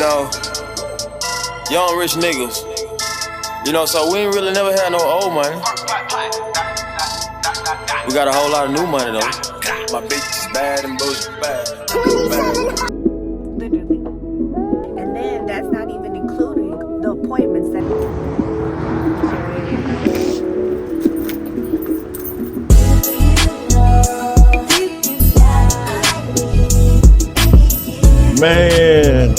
know, young rich niggas. You know, so we ain't really never had no old money. We got a whole lot of new money though. My bitch is bad and bullshit bad. Literally. And then that's not even including the appointments that. Man,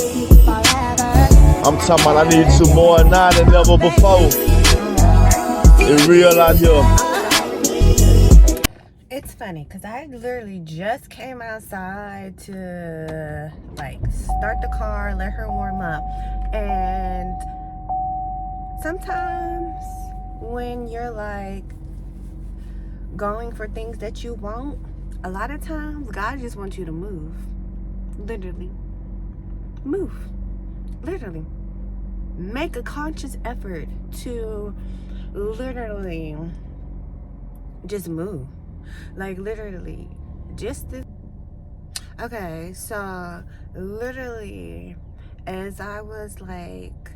I'm talking about I need some more now than ever before. It's real out here. It's funny because I literally just came outside to like start the car, let her warm up. And sometimes when you're like going for things that you want, a lot of times God just wants you to move. Literally. Move. Literally. Make a conscious effort to literally just move. Like literally just this. Okay, so literally as I was like,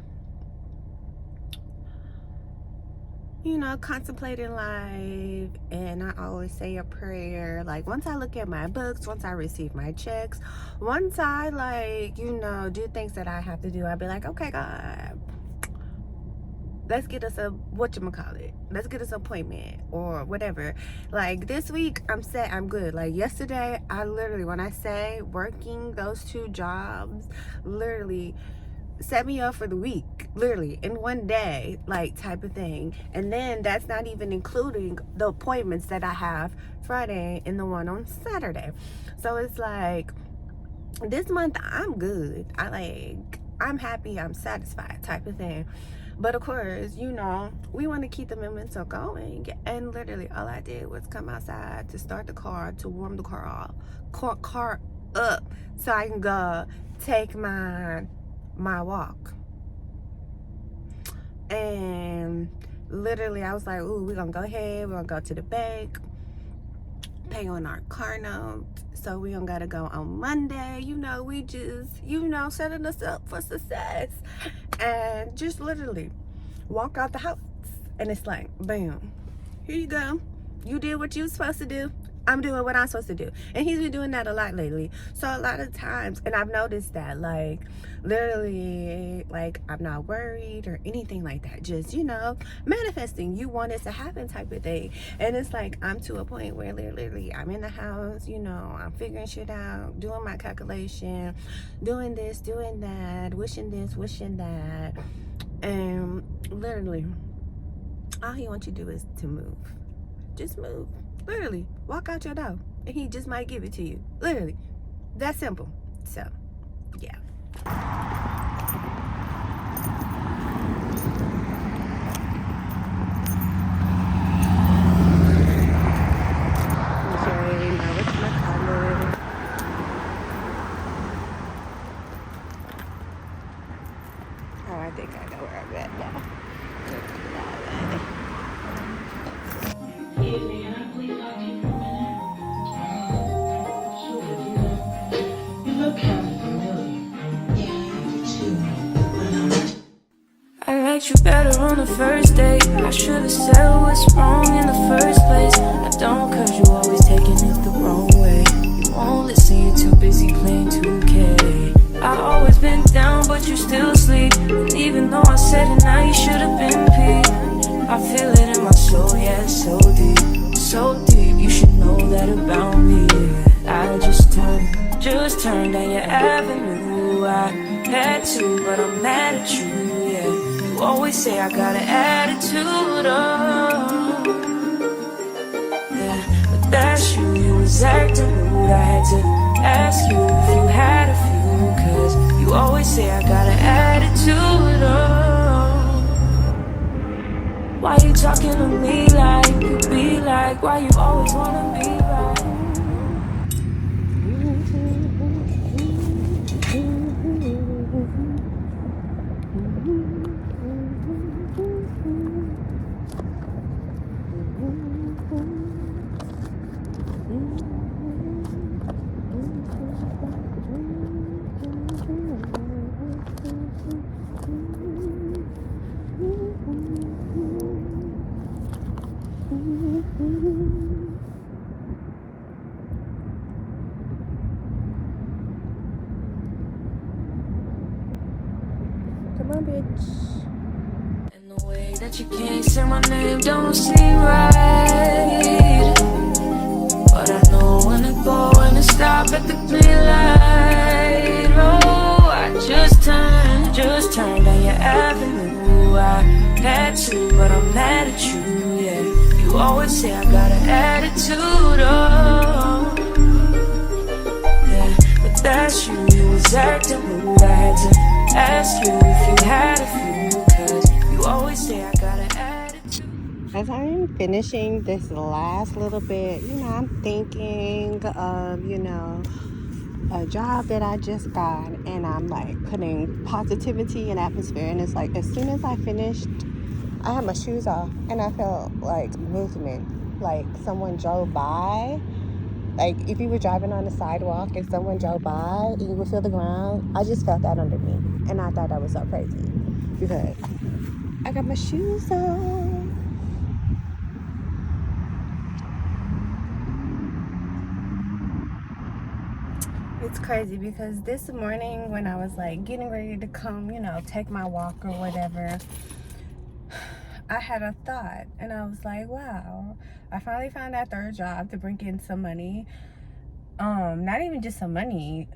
you know, contemplating life, and I always say a prayer. Like once I look at my books, once I receive my checks, once I like, you know, do things that I have to do, I'll be like, okay, God, let's get us a whatchamacallit. Let's get us an appointment or whatever. Like this week, I'm set. I'm good. Like yesterday, I literally, when I say working those 2 jobs, literally set me up for the week, literally in one day, like type of thing. And then that's not even including the appointments that I have Friday and the one on Saturday. So it's like this month I'm good. I'm happy, I'm satisfied type of thing. But of course, you know, we want to keep the momentum going. And literally all I did was come outside to start the car, to warm the car up so I can go take my walk. And literally I was like, ooh, we're gonna go ahead, we're gonna go to the bank, pay on our car note, so we don't gotta go on Monday. You know, we just, you know, setting us up for success. And just literally walk out the house and it's like, bam, here you go, you did what you was supposed to do, I'm doing what I'm supposed to do. And he's been doing that a lot lately. So a lot of times, and I've noticed that, like, literally, like, I'm not worried or anything like that. Just, you know, manifesting. You want it to happen type of thing. And it's like, I'm to a point where literally I'm in the house, you know, I'm figuring shit out, doing my calculation, doing this, doing that, wishing this, wishing that. And literally, all he wants you to do is to move. Just move. Literally, walk out your door and he just might give it to you. Literally, that simple. So, yeah. Okay, now what's my color? Oh, I think I know where I'm at now. I liked you better on the first date. I should've said what's wrong in the first place. I don't, cause you always taking it the wrong way. You won't listen, you're too busy playing 2K. I always been down, but you still sleep. And even though I said it, now you should've been peeved. I feel it in my soul, yeah, it's so deep. So deep, you should know that about me. I just turned down your avenue. I had to, but I'm mad at you, yeah. You always say I got an attitude, oh yeah, but that's you, you was acting rude. I had to ask you if you had a few, cause you always say I got an attitude, oh. Why you talking to me like you be like? Why you always wanna be right? Come on, bitch. And the way that you can't say my name don't seem right. But I know when to go and to stop at the green light. Oh, I just turned down your avenue. I had to, but I'm mad at you, yeah. You always say I got an attitude, oh. Yeah, but that's you was acting rude. I had to ask you if you had a few, cause you always say I got an attitude. As I'm finishing this last little bit, I'm thinking of, a job that I just got, and I'm like putting positivity and atmosphere. And it's like, as soon as I finished, I had my shoes off and I felt like movement, like someone drove by. Like if you were driving on the sidewalk and someone drove by and you would feel the ground, I just felt that under me. And I thought that was so crazy because I got my shoes on. It's crazy because this morning when I was like getting ready to come, take my walk or whatever, I had a thought and I was like, wow, I finally found that third job to bring in some money. Not even just some money,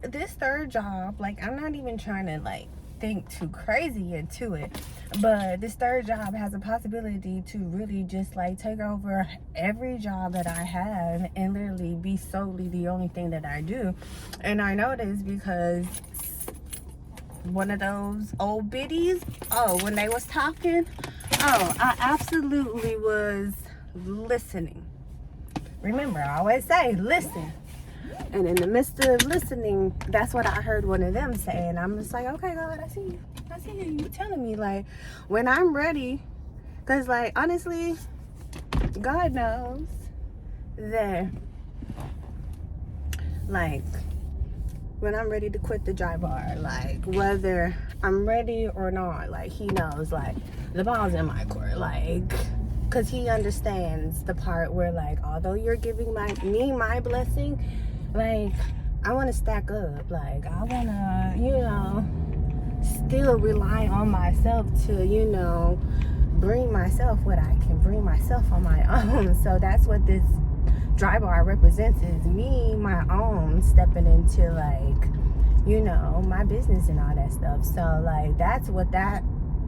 this third job, I'm not even trying to think too crazy into it, but this third job has a possibility to really just take over every job that I have and literally be solely the only thing that I do. And I know this because one of those old biddies, when they was talking, I absolutely was listening. Remember, I always say listen. And in the midst of listening, that's what I heard one of them say. And I'm just like, okay, God, I see you. I see you. You telling me, when I'm ready. Because, honestly, God knows that, when I'm ready to quit the dry bar, whether I'm ready or not, he knows, the ball's in my court. Because he understands the part where, although you're giving me my blessing, I want to stack up. I want to, still rely on myself to, bring myself what I can bring myself on my own. So that's what this dry bar represents, is me, my own, stepping into, my business and all that stuff. So, that's what that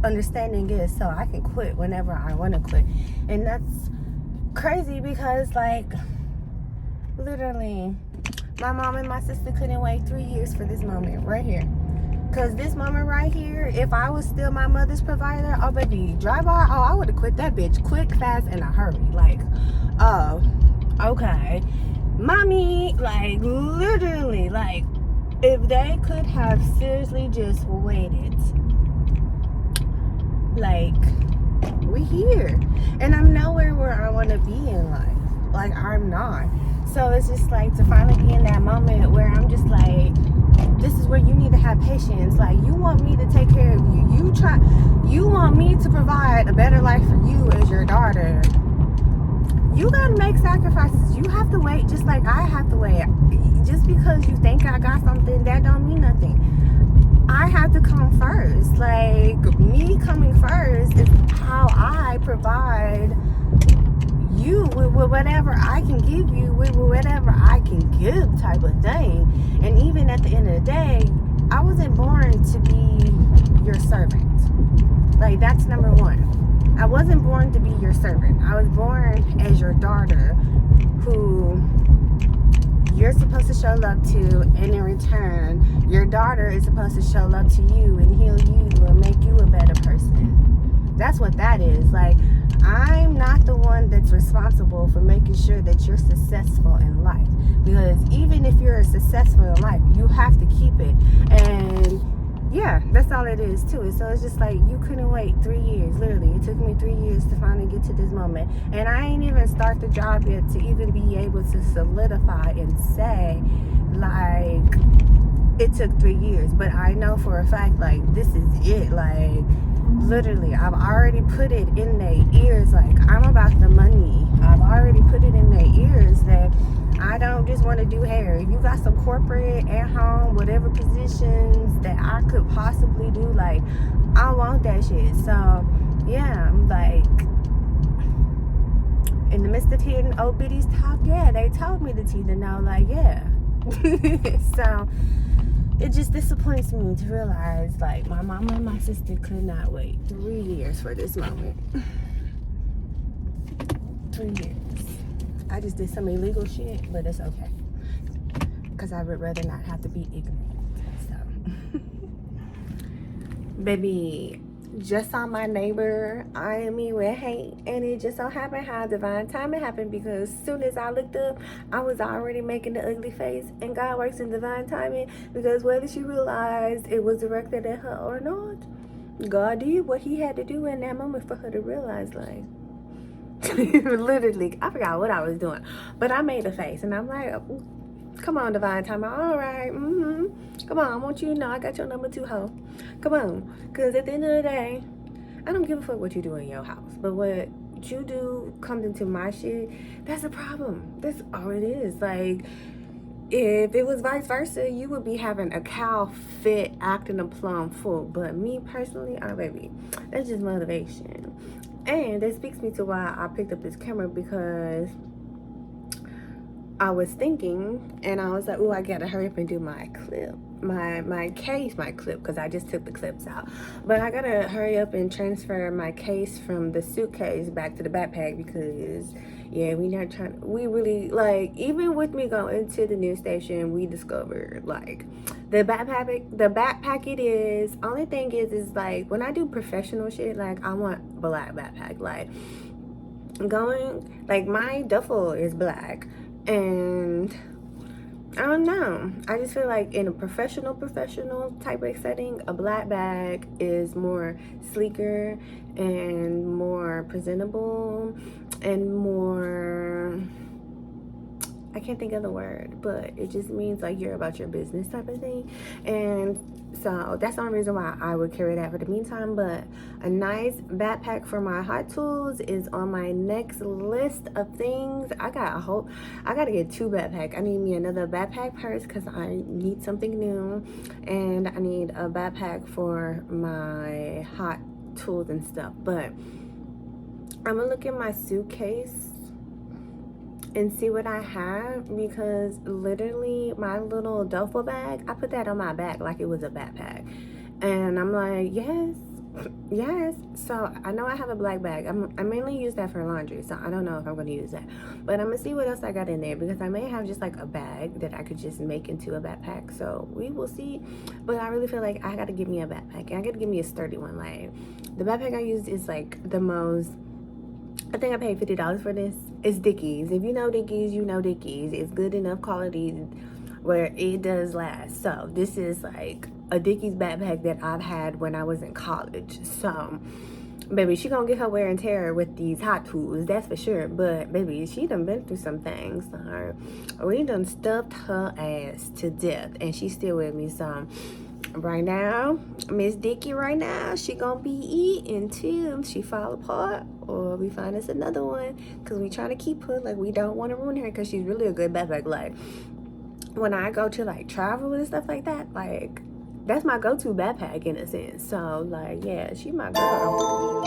understanding is, so I can quit whenever I want to quit. And that's crazy because, literally, my mom and my sister couldn't wait 3 years for this moment right here. Because this moment right here, if I was still my mother's provider, oh, baby, dry bar, I would have quit that bitch quick, fast, in a hurry. Okay. Mommy, literally, if they could have seriously just waited, we here. And I'm nowhere where I want to be in life. I'm not. So it's just to finally be in that moment where I'm just this is where you need to have patience. You want me to take care of you. You want me to provide a better life for you as your daughter. You gotta make sacrifices. You have to wait just like I have to wait. Just because you think I got something, that don't mean nothing. I have to come first. Me coming first is how I provide you with whatever I can give you, with whatever I can give, type of thing. And even at the end of the day, I wasn't born to be your servant. That's number one. I wasn't born to be your servant. I was born as your daughter, who you're supposed to show love to, and in return, your daughter is supposed to show love to you and heal you and make you a better person. That's what that is. I'm not the one that's responsible for making sure that you're successful in life. Because even if you're successful in life, you have to keep it. And yeah, that's all it is to it. So it's just you couldn't wait 3 years. Literally, it took me 3 years to finally get to this moment. And I ain't even start the job yet to even be able to solidify and say, it took 3 years. But I know for a fact, this is it. Literally, I've already put it in their ears. I'm about the money. I've already put it in their ears that I don't just want to do hair. If you got some corporate, at home, whatever positions that I could possibly do, like, I want that shit. So, yeah, I'm like, in the midst of hitting old bitty's top, yeah, they told me the tea to know, like, yeah. So, it just disappoints me to realize, like, my mama and my sister could not wait 3 years for this moment. 3 years. I just did some illegal shit, but it's okay. Because I would rather not have to be ignorant. So, baby, just saw my neighbor eyeing me with hate, and it just so happened how divine timing happened, because as soon as I looked up, I was already making the ugly face. And God works in divine timing, because whether she realized it was directed at her or not, God did what he had to do in that moment for her to realize, like, literally, I forgot what I was doing, but I made a face, and I'm like, come on, divine timing. All right, come on, I want you to know I got your number 2, hoe. Come on, because at the end of the day, I don't give a fuck what you do in your house, but what you do comes into my shit, that's a problem. That's all it is. Like, if it was vice versa, you would be having a cow fit, acting a plum full. But me personally, oh baby, that's just motivation. And that speaks me to why I picked up this camera, because I was thinking, and I was like, oh, I gotta hurry up and do my clip, my case, my clip, because I just took the clips out. But I gotta hurry up and transfer my case from the suitcase back to the backpack, because yeah, we really, like, even with me going to the news station, we discovered, like, the backpack it is. Only thing is like, when I do professional shit, like, I want black backpack. Like, going, like, my duffel is black, and I don't know, I just feel like in a professional type of setting, a black bag is more sleeker and more presentable and more, I can't think of the word, but it just means like you're about your business type of thing. And so that's the only reason why I would carry that for the meantime. But a nice backpack for my hot tools is on my next list of things. I gotta get 2 backpacks. I need me another backpack purse because I need something new, and I need a backpack for my hot tools and stuff. But I'm gonna look in my suitcase and see what I have, because literally my little duffel bag, I put that on my back like it was a backpack, and I'm like, yes. So I know I have a black bag. I mainly use that for laundry, so I don't know if I'm going to use that, but I'm gonna see what else I got in there, because I may have just like a bag that I could just make into a backpack, so we will see. But I really feel like I gotta give me a backpack, and I gotta give me a sturdy one. Like, the backpack I used is like the most, I think I paid $50 for this. It's Dickies. If you know Dickies, you know Dickies. It's good enough quality where it does last. So this is like a Dickies backpack that I've had when I was in college. So, baby, she gonna get her wear and tear with these hot tools, that's for sure. But baby, she done been through some things. So we done stuffed her ass to death, and she's still with me. So right now, Miss Dickie right now, she gonna be eating till she fall apart, or we find us another one, because we trying to keep her. Like, we don't want to ruin her, because she's really a good backpack. Like, when I go to like travel and stuff like that, like, that's my go-to backpack in a sense. So like, yeah, she my girl.